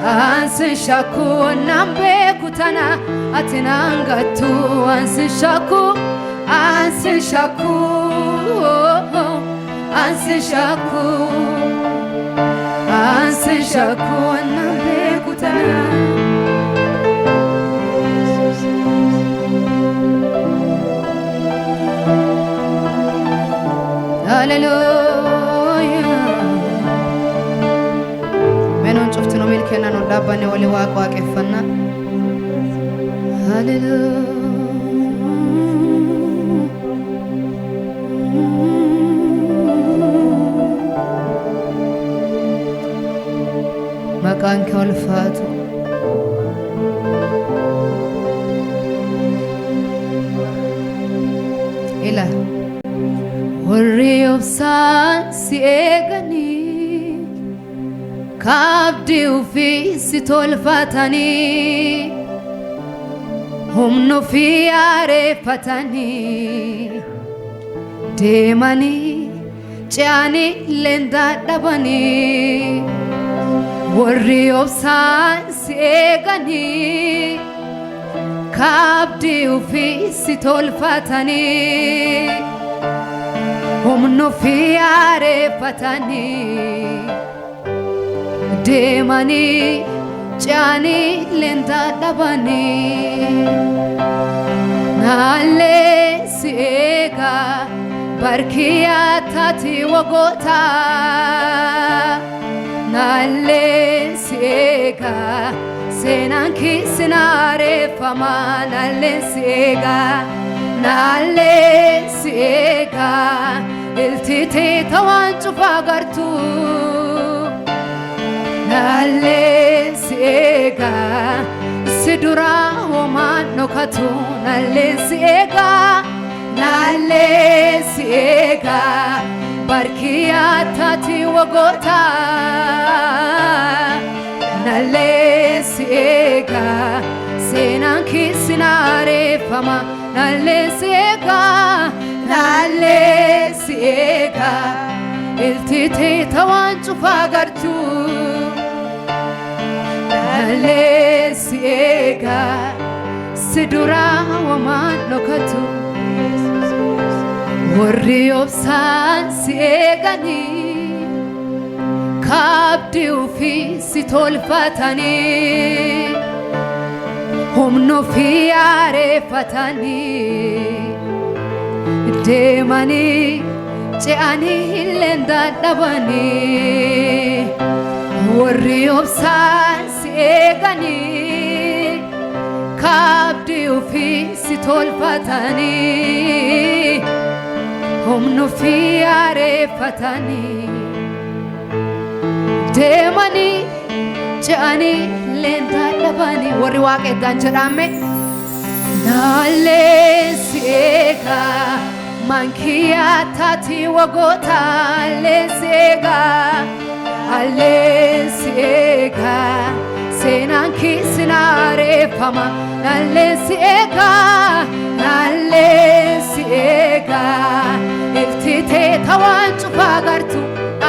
ansishaku nambe kutana atinangatu ansishaku nambe kutana Hallelujah Menon chuftu no milkena no dabane wali waqwa qefana Hallelujah Makan kalfatu Ilah Worry of sun siegani Kabdi ufi sitol fatani Humno fi arefatani Demani Chani lenda dabani Worry of sun siegani Kabdi ufi sitol fatani Humno fi arefatani Demani Chani lenda dabani Nale siega Barkia tati wagota Nale siega Senanki sinare fama Nale siega Iltite tawanchu fagartu Nale siega Sidura woman no katu Nale siega Barkia tati wagota Nale siega Senanki sinare fama Nale siega Iltite tawanchu fagartu Nale siega Sidura waman no katu Worry of san siegani Kabdi ufi sitol fatani Humno fi arefatani Demani Chani lenda dabani Worry of san siegani Kabdi ufi sitol fatani Humno fi arefatani Demani Chani lenda dabani Worry waqe danjrame Nale siega Mankia tati wagota Ale siega Senanki sinare fama Nale siega Iltite tawanchu fagartu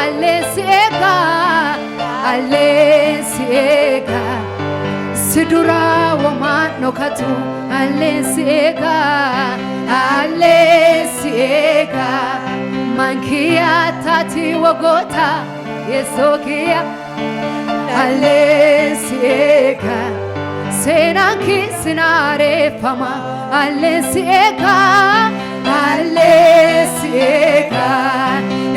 Ale siega Sidura woman no katu Ale siega Mankia tati wagota Yesokia Ale siega Senanki sinare fama Ale siega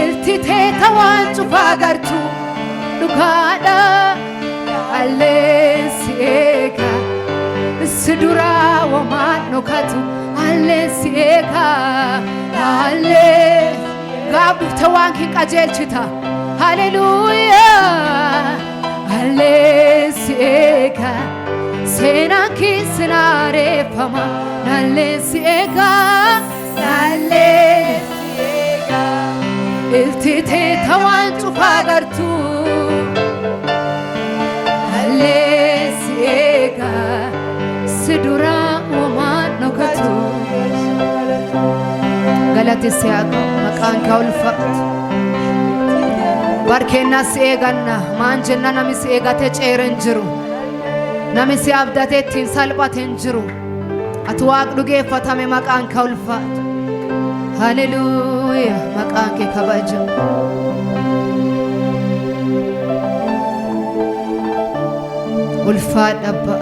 Iltite tawanchu fagartu Dukada Ale siega Sidura woman no katu Ale siega Gabu tawanki qajelchita Hallelujah Ale siega Senanki sinare fama Ale siega Iltite tawanchu fagartu Ale siega Sidura woman no katu Galati siaga maqaan kee ulfaatu. Barkeennas eeganna maan jenna namni si eegate ceere hin jiru. Namni si abdate ittiin salphate hin jiru. Ati Waaqa dhugeeffatame maqaan kee ulfaatu. Haleluuyaa maqaan kee kabajamu. Ulfaadha Abbaa.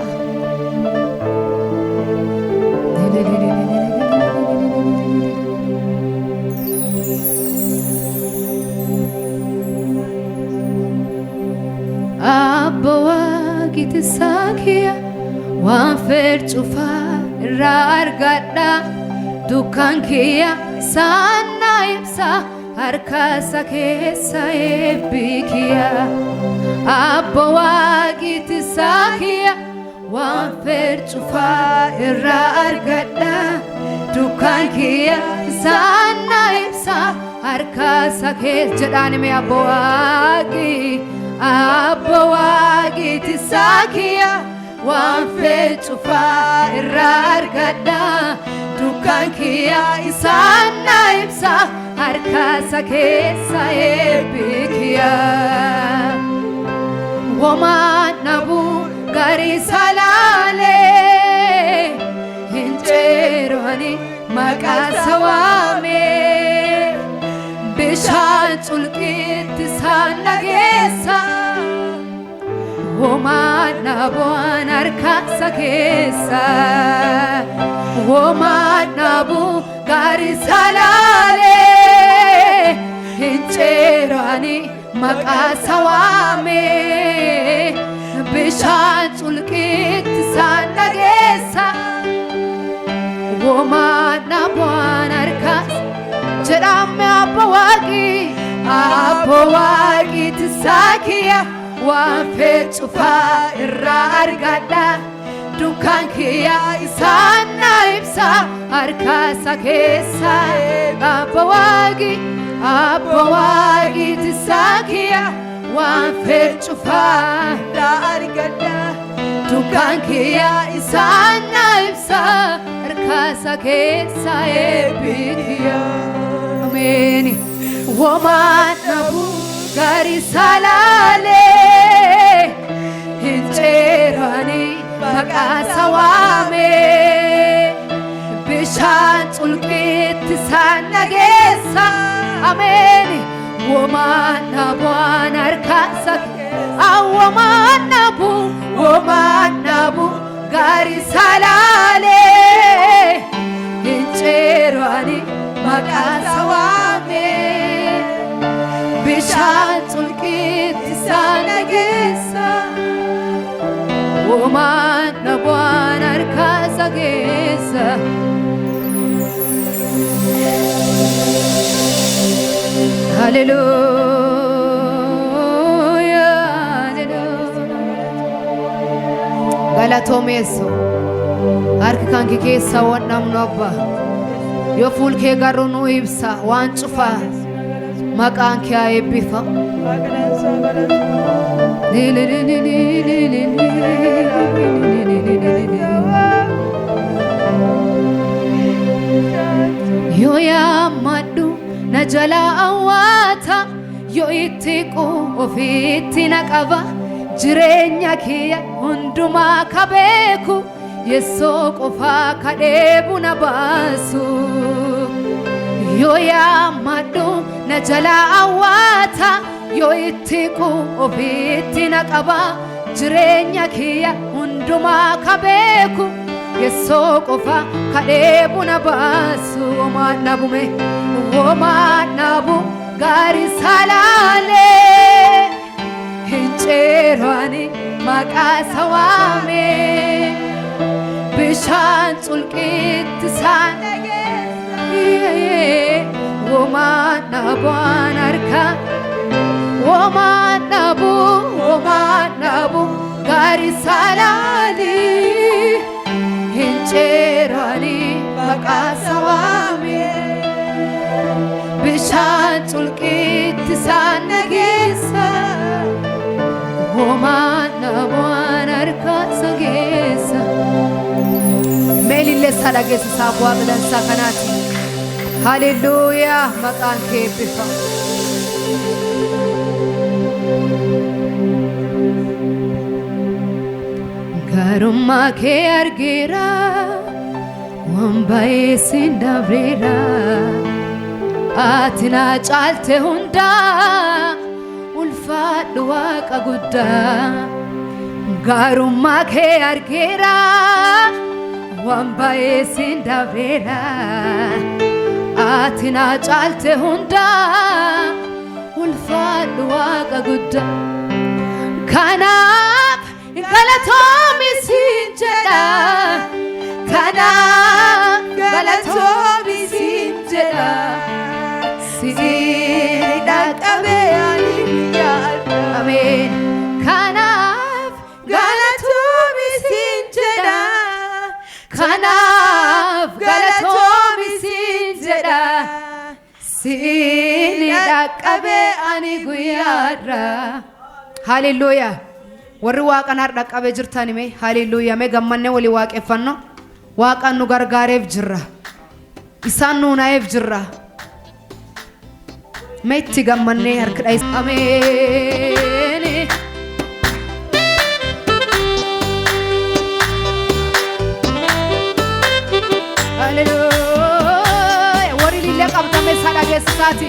Abba Waaqiti saakiya waan fedhe cufaa irraa argadha. Dukkaan kiyya isaan na ibsa harka isaa keessa eebbi kiyya. Abba Waaqiti saakiya waan fedhe cufaa irraa argadha. Dukkaan kiyya isaan na ibsa harka isaa keessa jedhaan hime Abba Waaqi. Abba Waaqiti saakiya waan fedhe cufaa irraa argadha. Dukkaan kiyya isaan na ibsa harka isaa keessa eebbi kiyya. Womaan nabu gaarii salaalee hin ceerani maqaa isaa waame. Bishaan culqiitti isaan dhageessa. Womaan nabuun harka isaa keessa. Womaan nabu gaarii salaalee hin ceerani maqaa isaa waame. Bishaan culqiitti isaan dhageessa. Womaan nabuun harka jedhame Abba Waaqi. Abba Waaqiti saakiya waan fedhe cufaa irraa argadha. Dukkaan kiyya isaan na ibsa harka isaa keessa. Abba Waaqi. Abba Waaqiti saakiya waan fedhe cufaa irraa argadha. Dukkaan kiyya isaan na ibsa harka isaa keessa eebbi kiyya. Ameeni. Womaan nabu gaarii salaalee hin ceerani maqaa isaa waame. Bishaan culqiitti isaan dhageessa. Ameeni. Womaan nabuun harka isaa keessa. Womaan nabu gaarii salaalee hin ceerani maqaa isaa waame. Bishaan culqiitti isaan dhageessa. Womaan nabuun harka isaa keessa. Haleluuyaa. Galatoomeessu harki kan kee keessa waan namnu Abbaa. Yoo fuul kee garuu nu ibsa waan cufaa maqaan kee haa eebbifamu. Yoo yaammadhu na jalaa awwaata. Yoo itti ofiitti na qaba. Jireenya kiyya hundumaa ka beeku. Yeessoo qofaa ka dheebu na baasu. Yoo yaammadhu na jalaa awwaata. Yoo itti ofiitti na qaba. Jireenya kiyya hundumaa ka beeku. Yeessoo qofaa ka dheebu na baasu. Womaan nabume. Womaan nabu gaarii salaalee hin ceerani maqaa isaa waame. Bishaan culqiitti isaan dhageessa. Womaan nabuun harka. Womaan nabu gaarii salaalee hin ceerani maqaa isaa waame. Bishaan culqiitti isaan dhageessa. Womaan nabuun harka isaa keessa. Meelillee isaa dhageessisaaf Waaqa dansaa kanaati. Hallelujah. Maqaan kee eebbifa. Garummaa kee argeera waan baay'ee siin dabreera ati na caalte hundaa ulfaadhu waaqa guddaa. Garummaa kee argeera waan baay'ee siin dabreera ati na caalte hundaa ulfaadhu waaqa guddaa. Kanaaf galatoomi siin jedha kanaaf galatoomi siin jedha siin dhaqqabee ani yaadda. Ameen. Kanaaf galatoomi siin jedha kanaaf galatoomi siin jedha siin dhaqqabee ani guyyaadha. Hallelujah. Warri waaqan har'a qabee jirtani mee hallelujah mee gammanne wali waaqeffanno. Waaqan nu gargaareef jirra isaan nu naa'eef jirra mee itti gammannee harkadha. Ameen. Hallelujah. Warri lillee qabdame isaa dhageessisaati.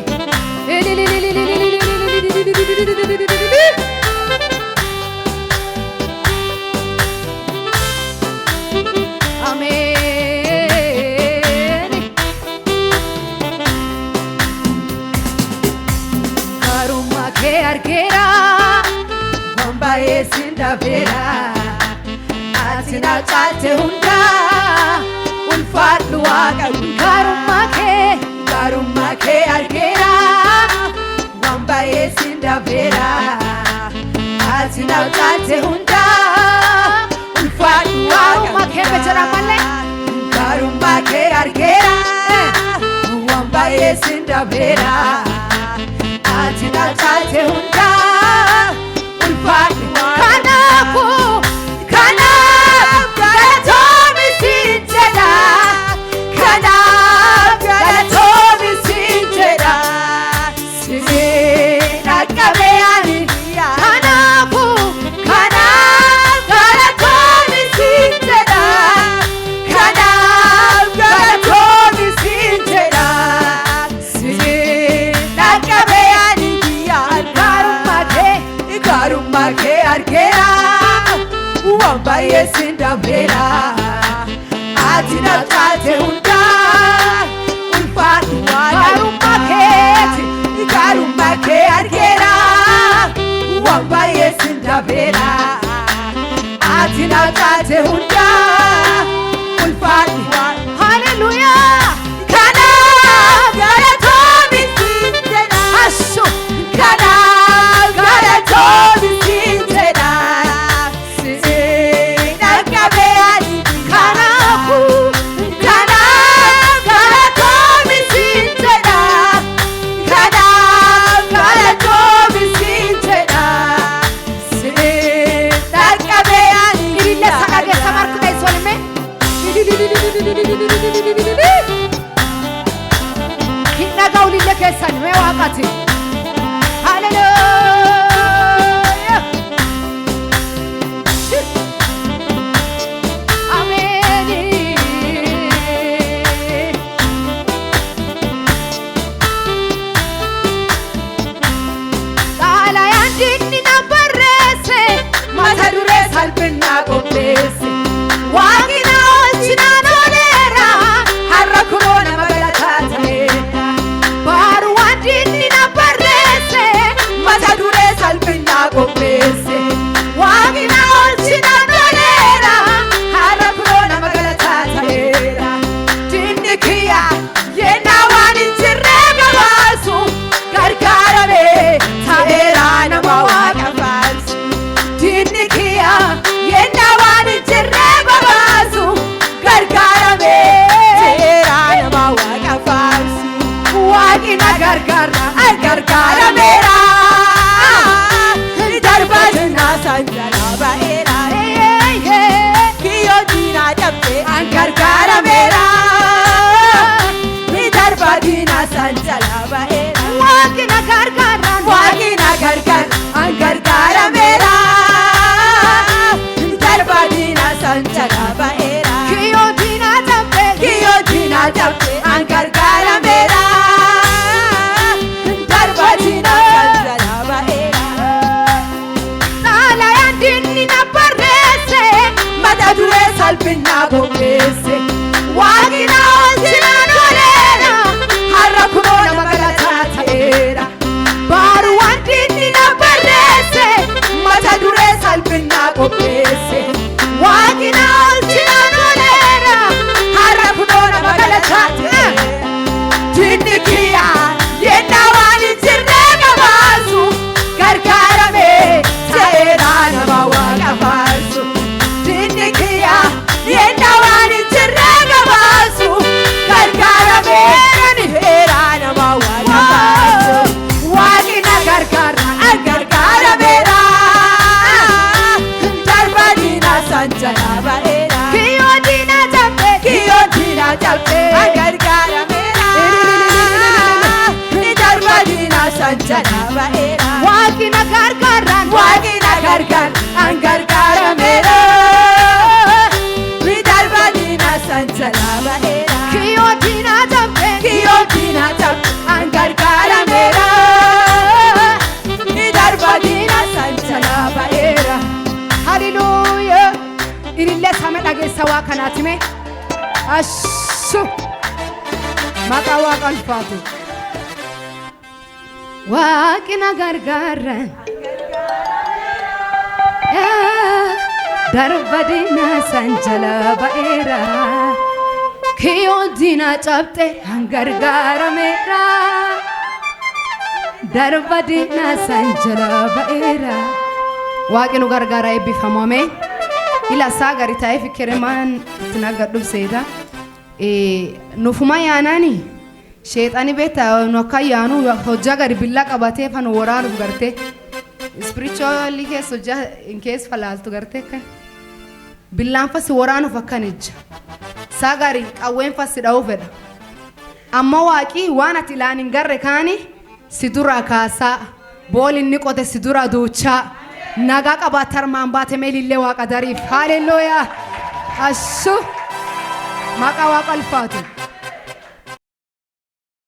Amen. Garummaa kee argeera waan baay'ee siin dabreera ati na caalte hundaa ulfaadhu waaqa. Garummaa kee argeera waan baay'ee siin dabreera ati na caalte hundaa ulfaadhu waaqa. Garummaa kee argeera waan baay'ee siin dabreera ati na caalte hundaa ulfaadhu waaqa. Kanaaf galatoomi siin jedha kanaaf galatoomi siin jedha siin dhaqqabee ani. Kanaaf galatoomi siin jedha kanaaf galatoomi siin jedha siin dhaqqabee ani. Garummaa kee argeera waan baay'ee siin dabreera ati na caalte hundaa ulfaadhu waaqa. Garummaa kee argeera waan baay'ee siin dabreera ati na caalte hundaa ulfaadhu waaqa. Hallelujah. Kanaaf galatoomi siin jedha kanaaf galatoomi siin jedha siin dhaqqabee ani. Kanaaf galatoomi siin jedha kanaaf galatoomi siin jedha siin dhaqqabee ani. Illee sadaqeessa marti dheessolime hin dhaga'u lille keessan mee waaqati. Hallelujah. Amen. Xalayaan dinni na barreesse mata duree salphina qopheesse waaqni na oolchinaan ooleera har'a kunoo nama galataa ta'eera. Baaruwwan dinni na barreesse mata duree salphina qopheesse waaqni na oolchinaan ooleera har'a kunoo nama galataa ta'eera. Dinni kiyya yennaa waan hin jirre babaasu gargaarame ta'eera nama waaqa faarsu. Dinni kiyya yennaa waan hin jirre babaasu gargaarame ta'eera nama waaqa faarsu. Waaqni na gargaarameera darbaa jennaa san jalaa ba'eera. Kiyyoo diinaa cabsee an gargaarameera darbaa sanjala ba'era waaqina gargaaran waaqina gargaar angargaarameera midarbadina sanjala ba'era kiyyootina jabbe kiyootina tab angargaarameera midarbadina sanjala ba'era hallelujah ilillee sama dhageessa waa kanaati mee ashu maqaa waaqa ulfaatu waaqina gargaaran darbadina sanjala ba'era kiyyootina cabxe angargaarameera darbadina sanjala ba'era waaqinu gargaara eebbifamame ila saa gari ta'ee fikkiremaan itti naggadhuuf seeta nufuma yaanani sheexani beeta nu akka yaanu hojjaa gadi billaa qabatee fan waraanuuf garte spiritually keessa hojjaa in keessa falaaltu garte kan billaan fasi waraanuuf akkan ija saa gari qawween fasi dha'uu fedha amma waaqii waan ati ilaan hin garre kaani si dura kaasaa boolin ni qote si dura duuchaa nagaa qabaatar maan baate meelillee waaqa dariif haleluuyaa ashu maqaa waaqa ulfaatu